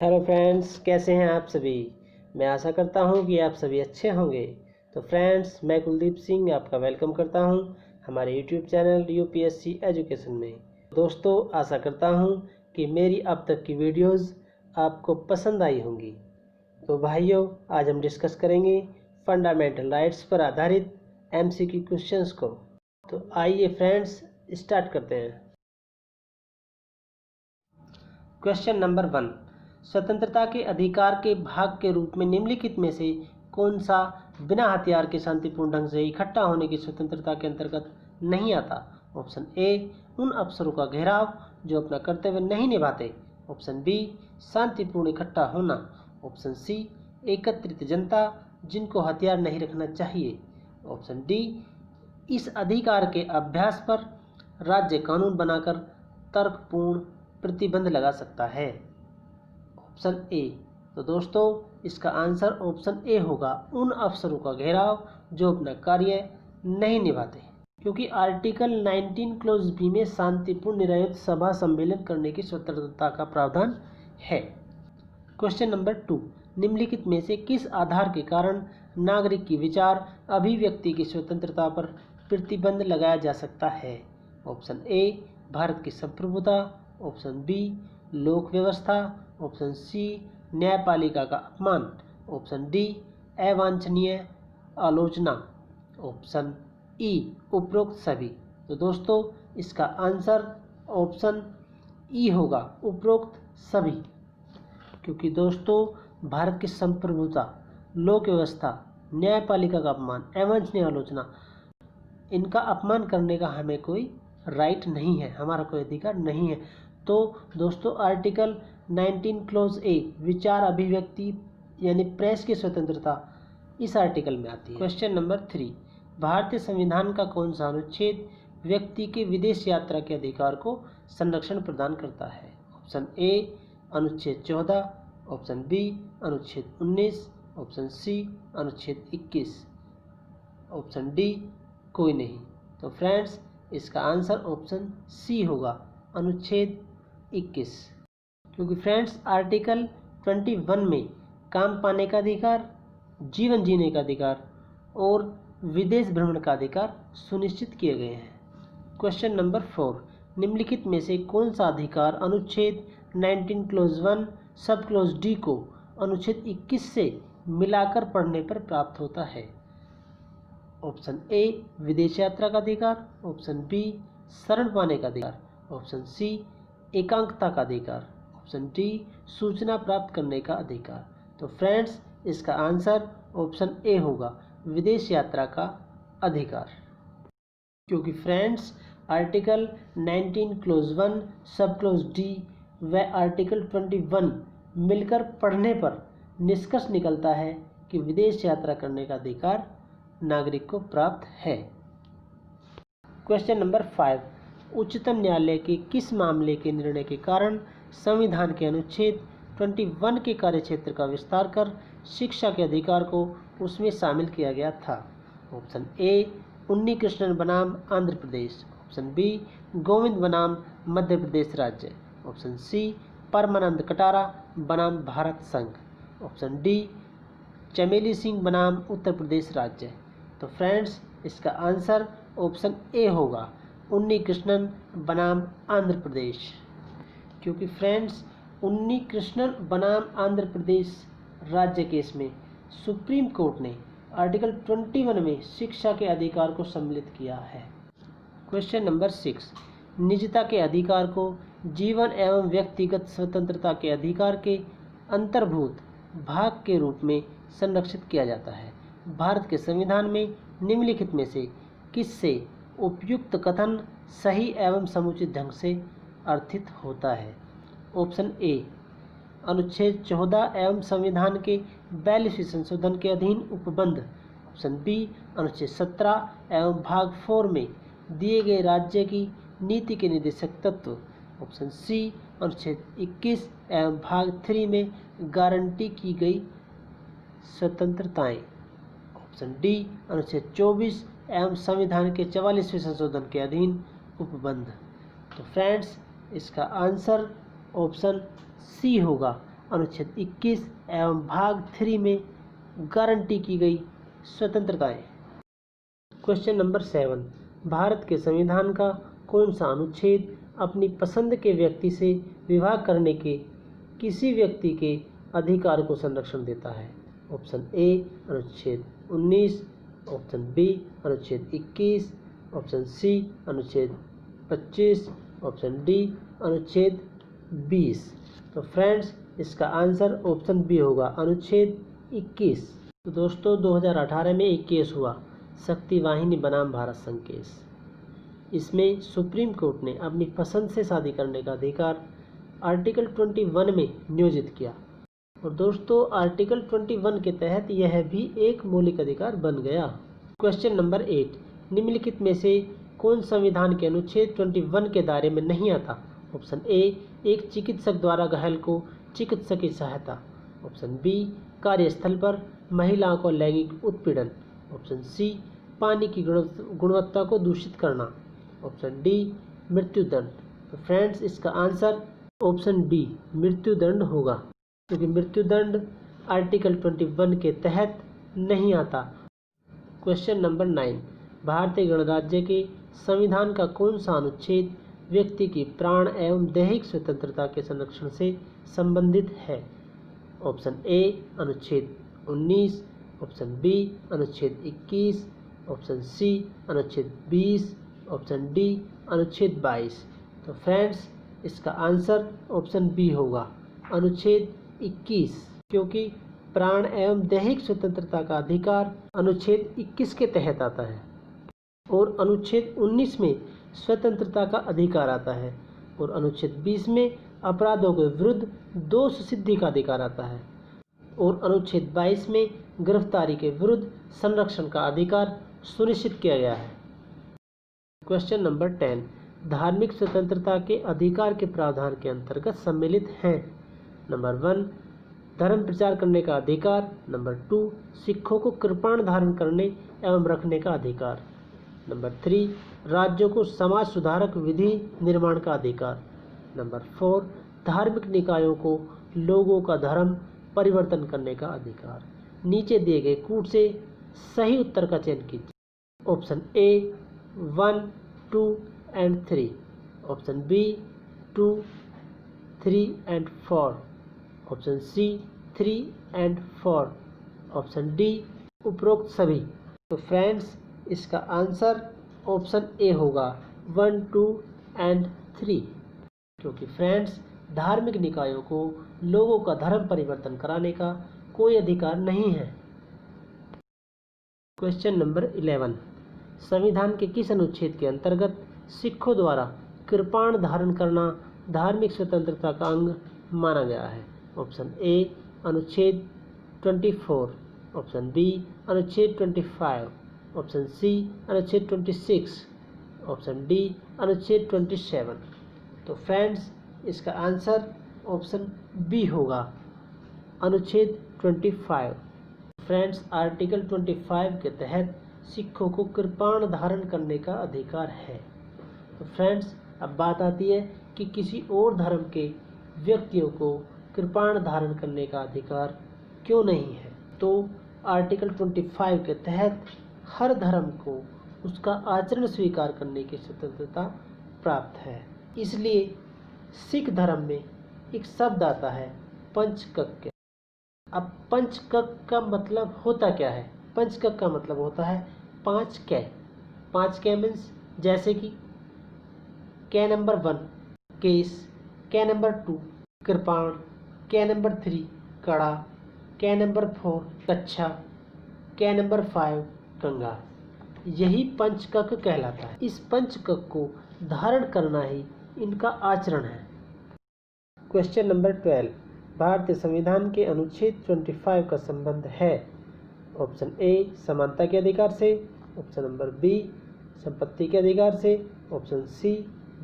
Hello friends, कैसे हैं आप सभी। मैं आशा करता हूं कि आप सभी अच्छे होंगे। तो फ्रेंड्स, मैं कुलदीप सिंह आपका वेलकम करता हूं हमारे यूट्यूब चैनल यूपीएससी एजुकेशन में। दोस्तों, आशा करता हूं कि मेरी अब तक की वीडियोस आपको पसंद आई होंगी। तो भाइयों, आज हम डिस्कस करेंगे फंडामेंटल राइट्स पर आधारित एमसीक्यू क्वेश्चंस को। तो आइए फ्रेंड्स, स्टार्ट करते हैं। क्वेश्चन नंबर 1, स्वतंत्रता के अधिकार के भाग के रूप में निम्नलिखित में से कौन सा बिना हथियार के शांतिपूर्ण ढंग से इकट्ठा होने की स्वतंत्रता के अंतर्गत नहीं आता। ऑप्शन ए, उन अफसरों का घेराव जो अपना कर्तव्य नहीं निभाते। ऑप्शन बी, शांतिपूर्ण इकट्ठा होना। ऑप्शन सी, एकत्रित जनता जिनको हथियार नहीं रखना चाहिए। ऑप्शन डी, इस अधिकार के अभ्यास पर राज्य कानून बनाकर तर्कपूर्ण प्रतिबंध लगा सकता है। Option A. तो दोस्तों, इसका आंसर ऑप्शन ए होगा, उन अफसरों का घेराव जो अपना कार्य नहीं निभाते, क्योंकि आर्टिकल 19 क्लोज बी में शांतिपूर्ण निरायुक्त सभा सम्मेलन करने की स्वतंत्रता का प्रावधान है। क्वेश्चन नंबर 2, निम्नलिखित में से किस आधार के कारण नागरिक की विचार अभिव्यक्ति की स्वतंत्रता पर प्रतिबंध लगाया जा सकता है। ऑप्शन ए, भारत की संप्रभुता। ऑप्शन बी, लोक व्यवस्था। ऑप्शन सी, न्यायपालिका का अपमान। ऑप्शन डी, अवांछनीय आलोचना। ऑप्शन ई, उपरोक्त सभी। तो दोस्तों, इसका आंसर ऑप्शन ई होगा, उपरोक्त सभी। क्योंकि दोस्तों, भारत की संप्रभुता, लोक व्यवस्था, न्यायपालिका का अपमान, अवांछनीय आलोचना, इनका अपमान करने का हमें कोई राइट नहीं है, हमारा कोई अधिकार नहीं है। तो दोस्तों, आर्टिकल 19 क्लोज ए, विचार अभिव्यक्ति यानी प्रेस की स्वतंत्रता, इस आर्टिकल में आती है। क्वेश्चन नंबर 3, भारतीय संविधान का कौन सा अनुच्छेद व्यक्ति के विदेश यात्रा के अधिकार को संरक्षण प्रदान करता है। ऑप्शन ए, अनुच्छेद 14। ऑप्शन बी, अनुच्छेद 19। ऑप्शन सी, अनुच्छेद 21। ऑप्शन डी, कोई नहीं। तो फ्रेंड्स, इसका आंसर ऑप्शन सी होगा, अनुच्छेद 21। क्योंकि फ्रेंड्स, आर्टिकल 21 में काम पाने का अधिकार, जीवन जीने का अधिकार और विदेश भ्रमण का अधिकार सुनिश्चित किए गए हैं। क्वेश्चन नंबर 4, निम्नलिखित में से कौन सा अधिकार अनुच्छेद 19 क्लोज 1 सब क्लोज डी को अनुच्छेद 21 से मिलाकर पढ़ने पर प्राप्त होता है। ऑप्शन ए, विदेश यात्रा का अधिकार। ऑप्शन बी, शरण पाने का अधिकार। ऑप्शन सी, एकांकता का अधिकार। ऑप्शन डी, सूचना प्राप्त करने का अधिकार। तो फ्रेंड्स, इसका आंसर ऑप्शन ए होगा, विदेश यात्रा का अधिकार। क्योंकि फ्रेंड्स, आर्टिकल 19 क्लोज 1 सब क्लोज डी व आर्टिकल 21 मिलकर पढ़ने पर निष्कर्ष निकलता है कि विदेश यात्रा करने का अधिकार नागरिक को प्राप्त है। क्वेश्चन नंबर 5, उच्चतम न्यायालय के किस मामले के निर्णय के कारण संविधान के अनुच्छेद 21 के कार्यक्षेत्र का विस्तार कर शिक्षा के अधिकार को उसमें शामिल किया गया था। ऑप्शन ए, उन्नी कृष्णन बनाम आंध्र प्रदेश। ऑप्शन बी, गोविंद बनाम मध्य प्रदेश राज्य। ऑप्शन सी, परमानंद कटारा बनाम भारत संघ। ऑप्शन डी, चमेली सिंह बनाम उत्तर प्रदेश राज्य। तो फ्रेंड्स, इसका आंसर ऑप्शन ए होगा, उन्नी कृष्णन बनाम आंध्र प्रदेश। क्योंकि फ्रेंड्स, उन्नी कृष्णन बनाम आंध्र प्रदेश राज्य केस में सुप्रीम कोर्ट ने आर्टिकल 21 में शिक्षा के अधिकार को सम्मिलित किया है। क्वेश्चन नंबर 6, निजता के अधिकार को जीवन एवं व्यक्तिगत स्वतंत्रता के अधिकार के अंतर्भूत भाग के रूप में संरक्षित किया जाता है। भारत के संविधान में निम्नलिखित में से किससे उपयुक्त कथन सही एवं समुचित ढंग से अर्थित होता है। ऑप्शन ए, अनुच्छेद 14 एवं संविधान के 42वें संशोधन के अधीन उपबंध। ऑप्शन बी, अनुच्छेद 17 एवं भाग 4 में दिए गए राज्य की नीति के निर्देशक तत्व। ऑप्शन सी, अनुच्छेद 21 एवं भाग 3 में गारंटी की गई स्वतंत्रताएं। ऑप्शन डी, अनुच्छेद 24 एवं संविधान के 44वें संशोधन के अधीन उपबंध। तो फ्रेंड्स, इसका आंसर ऑप्शन सी होगा, अनुच्छेद 21 एवं भाग 3 में गारंटी की गई स्वतंत्रताएं। क्वेश्चन नंबर 7, भारत के संविधान का कौन सा अनुच्छेद अपनी पसंद के व्यक्ति से विवाह करने के किसी व्यक्ति के अधिकार को संरक्षण देता है? ऑप्शन ए अनुच्छेद 19, ऑप्शन बी अनुच्छेद 21, ऑप्शन सी अनुच्छेद 25, ऑप्शन डी अनुच्छेद 20। तो फ्रेंड्स इसका आंसर ऑप्शन बी होगा, अनुच्छेद 21। तो दोस्तों 2018 में एक केस हुआ, शक्ति वाहिनी बनाम भारत संघ केस। इसमें सुप्रीम कोर्ट ने अपनी पसंद से शादी करने का अधिकार आर्टिकल 21 में नियोजित किया और दोस्तों आर्टिकल 21 के तहत यह भी एक मौलिक अधिकार बन गया। क्वेश्चन नंबर 8, निम्नलिखित में से कौन संविधान के अनुच्छेद 21 के दायरे में नहीं आता? ऑप्शन ए, एक चिकित्सक द्वारा घायल को चिकित्सकीय सहायता। ऑप्शन बी, कार्यस्थल पर महिलाओं को लैंगिक उत्पीड़न। ऑप्शन सी, पानी की गुणवत्ता को दूषित करना। ऑप्शन डी, मृत्युदंड। तो फ्रेंड्स इसका आंसर ऑप्शन डी मृत्युदंड होगा, क्योंकि मृत्युदंड आर्टिकल 21 के तहत नहीं आता। क्वेश्चन नंबर 9, भारतीय गणराज्य के संविधान का कौन सा अनुच्छेद व्यक्ति की प्राण एवं दैहिक स्वतंत्रता के संरक्षण से संबंधित है? ऑप्शन ए अनुच्छेद 19, ऑप्शन बी अनुच्छेद 21, ऑप्शन सी अनुच्छेद 20, ऑप्शन डी अनुच्छेद 22। तो फ्रेंड्स इसका आंसर ऑप्शन बी होगा, अनुच्छेद 21, क्योंकि प्राण एवं दैहिक स्वतंत्रता का अधिकार अनुच्छेद 21 के तहत आता है और अनुच्छेद 19 में स्वतंत्रता का अधिकार आता है और अनुच्छेद 20 में अपराधों के विरुद्ध दोष सिद्धि का अधिकार आता है और अनुच्छेद 22 में गिरफ्तारी के विरुद्ध संरक्षण का अधिकार सुनिश्चित किया गया है। क्वेश्चन नंबर 10, धार्मिक स्वतंत्रता के अधिकार के प्रावधान के अंतर्गत सम्मिलित हैं? नंबर 1, धर्म प्रचार करने का अधिकार। नंबर 2, सिखों को कृपाण धारण करने एवं रखने का अधिकार। नंबर 3, राज्यों को समाज सुधारक विधि निर्माण का अधिकार। नंबर 4, धार्मिक निकायों को लोगों का धर्म परिवर्तन करने का अधिकार। नीचे दिए गए कूट से सही उत्तर का चयन कीजिए। Option A 1, 2 and 3, option B 2, 3 and 4, option C 3 and 4, option D उपरोक्त सभी। तो फ्रेंड्स इसका आंसर ऑप्शन ए होगा 1, 2 एंड 3, क्योंकि फ्रेंड्स धार्मिक निकायों को लोगों का धर्म परिवर्तन कराने का कोई अधिकार नहीं है। क्वेश्चन नंबर 11, संविधान के किस अनुच्छेद के अंतर्गत सिखों द्वारा कृपाण धारण करना धार्मिक स्वतंत्रता का अंग माना गया है? ऑप्शन ए अनुच्छेद 24, ऑप्शन बी अनुच्छेद 25, ऑप्शन सी अनुच्छेद 26, ऑप्शन डी अनुच्छेद 27। तो फ्रेंड्स इसका आंसर ऑप्शन बी होगा, अनुच्छेद 25। फ्रेंड्स आर्टिकल 25 के तहत सिखों को कृपाण धारण करने का अधिकार है। तो फ्रेंड्स अब बात आती है कि किसी और धर्म के व्यक्तियों को कृपाण धारण करने का अधिकार क्यों नहीं है? तो आर्टिकल 25 के तहत हर धर्म को उसका आचरण स्वीकार करने की स्वतंत्रता प्राप्त है। इसलिए सिख धर्म में एक शब्द आता है पंचकक्य। अब पंचकक का मतलब होता क्या है? पंचकक का मतलब होता है 5 कै। 5 कै मीन्स जैसे कि कै नंबर 1 केस, कै नंबर 2 कृपाण, कै नंबर 3 कड़ा, कै नंबर 4 कच्छा, कै नंबर 5 कंगा। यही पंचकक कहलाता है। इस पंचकक को धारण करना ही इनका आचरण है। क्वेश्चन नंबर 12, भारतीय संविधान के अनुच्छेद 25 का संबंध है? ऑप्शन ए समानता के अधिकार से, ऑप्शन नंबर बी संपत्ति के अधिकार से, ऑप्शन सी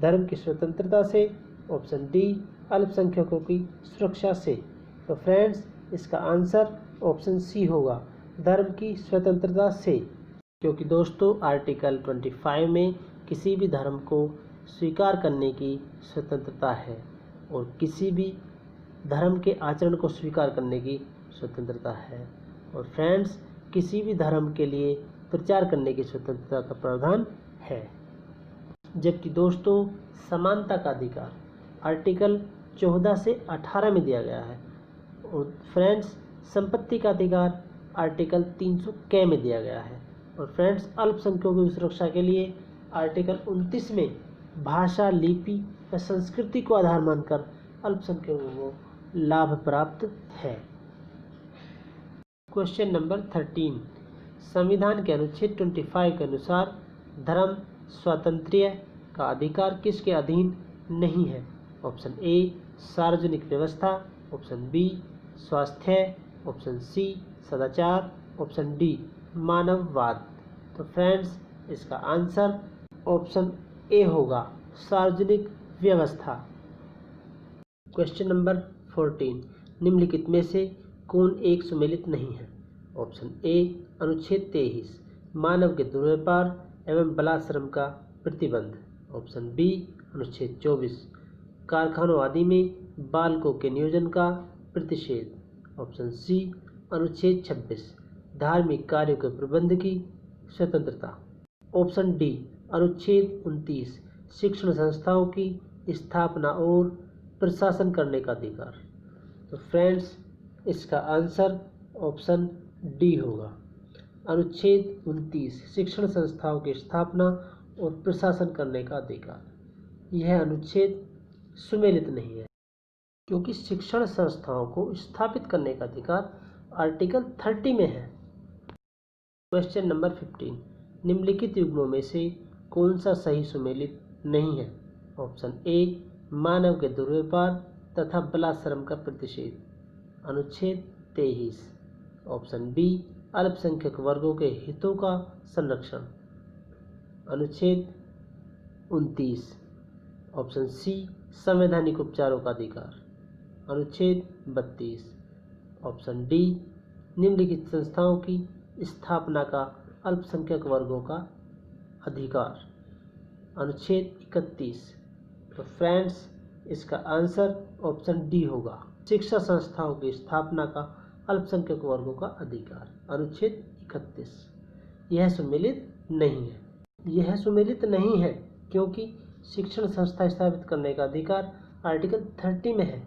धर्म की स्वतंत्रता से, ऑप्शन डी अल्पसंख्यकों की सुरक्षा से। तो फ्रेंड्स इसका आंसर ऑप्शन सी होगा, धर्म की स्वतंत्रता से, क्योंकि दोस्तों आर्टिकल 25 में किसी भी धर्म को स्वीकार करने की स्वतंत्रता है और किसी भी धर्म के आचरण को स्वीकार करने की स्वतंत्रता है। और फ्रेंड्स, किसी भी धर्म के लिए प्रचार करने की स्वतंत्रता का प्रावधान है। जबकि दोस्तों, समानता का अधिकार आर्टिकल 14 से 18 में दिया गया है। और फ्रेंड्स, संपत्ति का अधिकार आर्टिकल 300 के में दिया गया है। और फ्रेंड्स, अल्पसंख्यकों की सुरक्षा के लिए आर्टिकल 29 में भाषा, लिपि व संस्कृति को आधार मानकर अल्पसंख्यकों को लाभ प्राप्त है। क्वेश्चन नंबर 13, संविधान के अनुच्छेद 25 के अनुसार धर्म स्वातंत्र्य का अधिकार किसके अधीन नहीं है? ऑप्शन ए सार्वजनिक व्यवस्था, ऑप्शन बी स्वास्थ्य, ऑप्शन सी सदाचार, ऑप्शन डी मानववाद। तो फ्रेंड्स, इसका आंसर ऑप्शन ए होगा, सार्वजनिक व्यवस्था। क्वेश्चन नंबर 14, निम्नलिखित में से कौन एक सुमेलित नहीं है? ऑप्शन ए अनुच्छेद 23 मानव के दुर्व्यापार एवं बलात्श्रम का प्रतिबंध, ऑप्शन बी अनुच्छेद 24 कारखानों आदि में बालकों के नियोजन का प्रतिषेध, ऑप्शन सी अनुच्छेद 26 धार्मिक कार्यों के प्रबंध की स्वतंत्रता, ऑप्शन डी अनुच्छेद 29 शिक्षण संस्थाओं की स्थापना और प्रशासन करने का अधिकार। तो फ्रेंड्स, इसका आंसर ऑप्शन डी होगा, अनुच्छेद 29 शिक्षण संस्थाओं की स्थापना और प्रशासन करने का अधिकार। यह अनुच्छेद सुमेलित नहीं है, क्योंकि शिक्षण संस्थाओं को स्थापित करने का अधिकार आर्टिकल 30 में है। क्वेश्चन नंबर 15, निम्नलिखित युग्मों में से कौन सा सही सुमेलित नहीं है? ऑप्शन ए मानव के दुर्व्यापार तथा बलात्श्रम का प्रतिषेध, अनुच्छेद 23, ऑप्शन बी अल्पसंख्यक वर्गों के हितों का संरक्षण, अनुच्छेद 29, ऑप्शन सी संवैधानिक उपचारों का अधिकार, अनुच्छेद 32, ऑप्शन डी निम्नलिखित संस्थाओं की स्थापना का अल्पसंख्यक वर्गों का अधिकार, अनुच्छेद 31। तो फ्रेंड्स, इसका आंसर ऑप्शन डी होगा, शिक्षा संस्थाओं की स्थापना का अल्पसंख्यक वर्गों का अधिकार, अनुच्छेद 31। यह सुमेलित नहीं है। यह सुमेलित नहीं है क्योंकि शिक्षण संस्था स्थापित करने का अधिकार आर्टिकल 30 में है।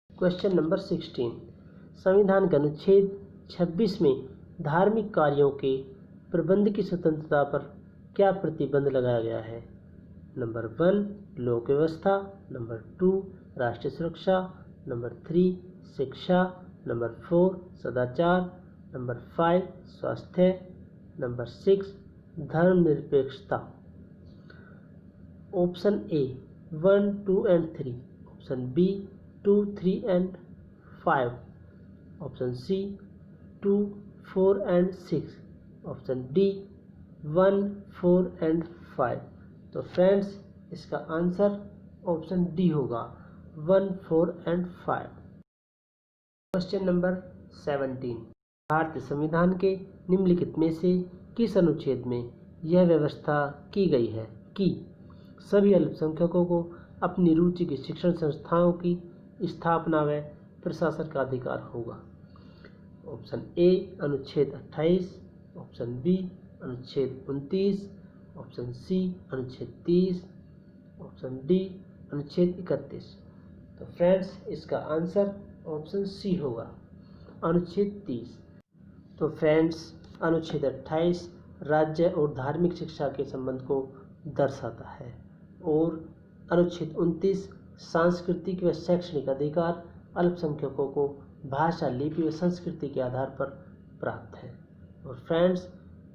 क्वेश्चन नंबर 16, संविधान के अनुच्छेद 26 में धार्मिक कार्यों के प्रबंध की स्वतंत्रता पर क्या प्रतिबंध लगाया गया है? नंबर 1 लोक व्यवस्था, नंबर 2 राष्ट्रीय सुरक्षा, नंबर 3 शिक्षा, नंबर 4 सदाचार, नंबर 5 स्वास्थ्य, नंबर 6 धर्मनिरपेक्षता। Option A 1, 2 and 3, option B 2, 3 and 5, option C 2, 4 and 6, option D 1, 4 and 5। तो फ्रेंड्स, इसका आंसर ऑप्शन डी होगा, 1, 4 एंड 5। क्वेश्चन नंबर 17, भारतीय संविधान के निम्नलिखित में से किस अनुच्छेद में यह व्यवस्था की गई है कि सभी अल्पसंख्यकों को अपनी रुचि की शिक्षण संस्थाओं की स्थापना व प्रशासन का अधिकार होगा? ऑप्शन ए अनुच्छेद 28, ऑप्शन बी अनुच्छेद 29, ऑप्शन सी अनुच्छेद 30, ऑप्शन डी अनुच्छेद 31। तो फ्रेंड्स, इसका आंसर ऑप्शन सी होगा, अनुच्छेद 30। तो फ्रेंड्स, अनुच्छेद 28 राज्य और धार्मिक शिक्षा के संबंध को दर्शाता है और अनुच्छेद 29 सांस्कृतिक व शैक्षणिक अधिकार अल्पसंख्यकों को भाषा, लिपि व संस्कृति के आधार पर प्राप्त है। और फ्रेंड्स,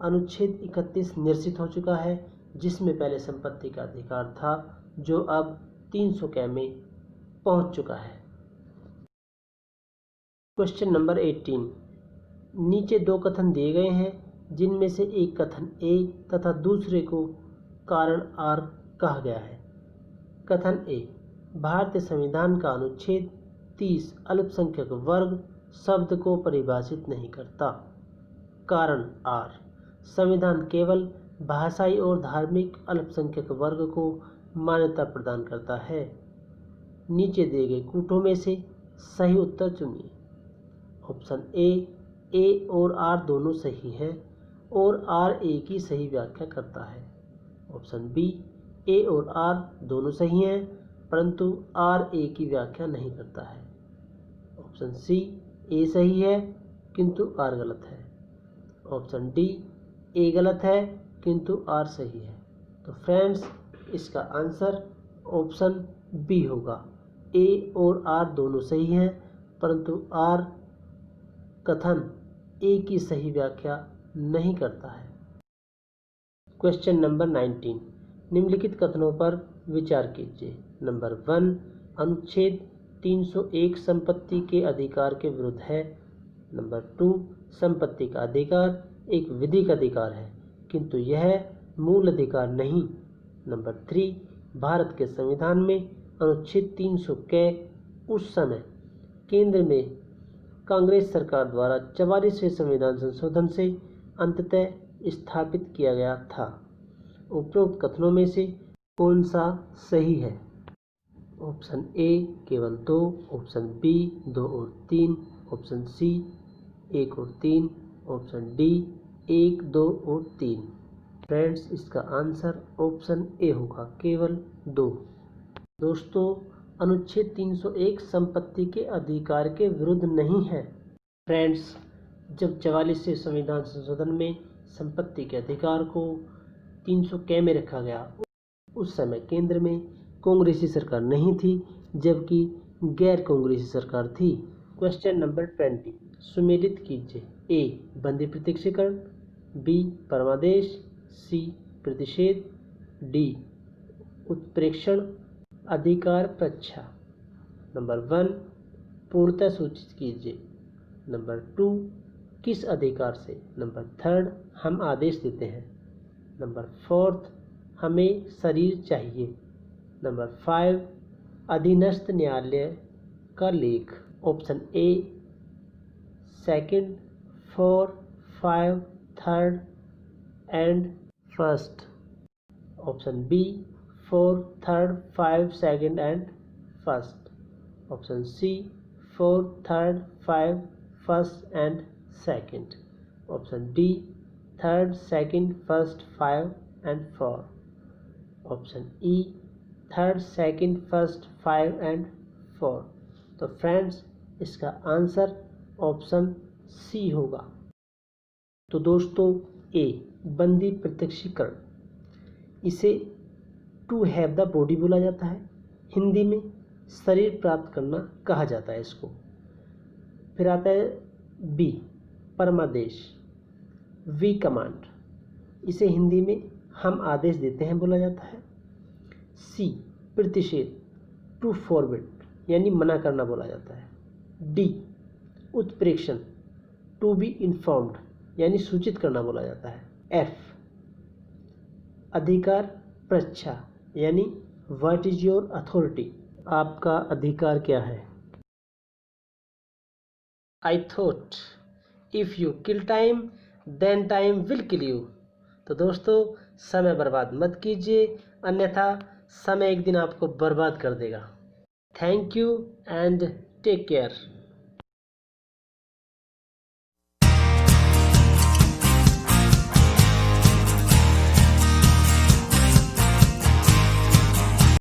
अनुच्छेद 31 निरसित हो चुका है, जिसमें पहले संपत्ति का अधिकार था, जो अब 300 के में पहुंच चुका है। क्वेश्चन नंबर 18, नीचे दो कथन दिए गए हैं, जिनमें से एक कथन ए तथा दूसरे को कारण आर कहा गया है। कथन ए, भारतीय संविधान का अनुच्छेद 30 अल्पसंख्यक वर्ग शब्द को परिभाषित नहीं करता। कारण आर, संविधान केवल भाषाई और धार्मिक अल्पसंख्यक वर्ग को मान्यता प्रदान करता है। नीचे दिए गए कूटों में से सही उत्तर चुनिए। ऑप्शन ए और आर दोनों सही हैं और आर ए की सही व्याख्या करता है। ऑप्शन बी, ए और आर दोनों सही हैं परंतु आर ए की व्याख्या नहीं करता है। ऑप्शन सी, ए सही है किंतु आर गलत है। ऑप्शन डी, ए गलत है किंतु आर सही है। तो फ्रेंड्स, इसका आंसर ऑप्शन बी होगा। ए और आर दोनों सही हैं परंतु आर कथन ए की सही व्याख्या नहीं करता है। क्वेश्चन नंबर 19, निम्नलिखित कथनों पर विचार कीजिए। नंबर 1, अनुच्छेद 301 संपत्ति के अधिकार के विरुद्ध है। नंबर 2, संपत्ति का अधिकार एक विधिक अधिकार है किंतु यह मूल अधिकार नहीं। नंबर 3, भारत के संविधान में अनुच्छेद 300 के उस समय केंद्र में कांग्रेस सरकार द्वारा 44वें संविधान संशोधन से अंततः स्थापित किया गया था। उपरोक्त कथनों में से कौन सा सही है? ऑप्शन ए केवल 2, ऑप्शन बी 2 और 3, ऑप्शन सी 1 और 3, ऑप्शन डी 1, 2 और 3। फ्रेंड्स, इसका आंसर ऑप्शन ए होगा, केवल 2। दोस्तों, अनुच्छेद 301 संपत्ति के अधिकार के विरुद्ध नहीं है। फ्रेंड्स, जब 44वें संविधान संशोधन में संपत्ति के अधिकार को 300 के में रखा गया, उस समय केंद्र में कांग्रेसी सरकार नहीं थी जबकि गैर कांग्रेसी सरकार थी। क्वेश्चन नंबर 20, सुमेलित कीजिए। ए, बंदी प्रत्यक्षीकरण, बी, परमादेश, सी, प्रतिषेध, डी, उत्प्रेक्षण, अधिकार प्रच्छा। नंबर 1, पूर्णतः सूचित कीजिए। नंबर 2, किस अधिकार से। नंबर 3, हम आदेश देते हैं। नंबर 4, हमें शरीर चाहिए। नंबर 5, अधीनस्थ न्यायालय का लेख। Option A, 2nd, 4, 5, 3rd and 1st। Option B, 4, 3rd, 5, 2nd and 1st। Option C, 4, 3rd, 5, 1st and 2nd। Option D, 3rd, 2nd, 1st, 5 and 4। Option E, 3rd, 2nd, 1st, 5 and 4। तो friends, इसका answer option C होगा। तो दोस्तों, ए, बंदी प्रत्यक्षीकरण, इसे to have the body बोला जाता है। हिंदी में शरीर प्राप्त करना कहा जाता है इसको। फिर आता है बी, परमादेश, वी कमांड, इसे हिंदी में हम आदेश देते हैं बोला जाता है। सी, प्रतिषेध, टू फॉरबिड, यानी मना करना बोला जाता है। डी, उत्प्रेक्षण, टू बी इन्फॉर्म्ड, यानी सूचित करना बोला जाता है। एफ, अधिकार प्रच्छा, यानी व्हाट इज योर अथॉरिटी, आपका अधिकार क्या है। I thought if you kill time then time will kill you. तो दोस्तों, समय बर्बाद मत कीजिए, अन्यथा समय एक दिन आपको बर्बाद कर देगा। Thank you and take care.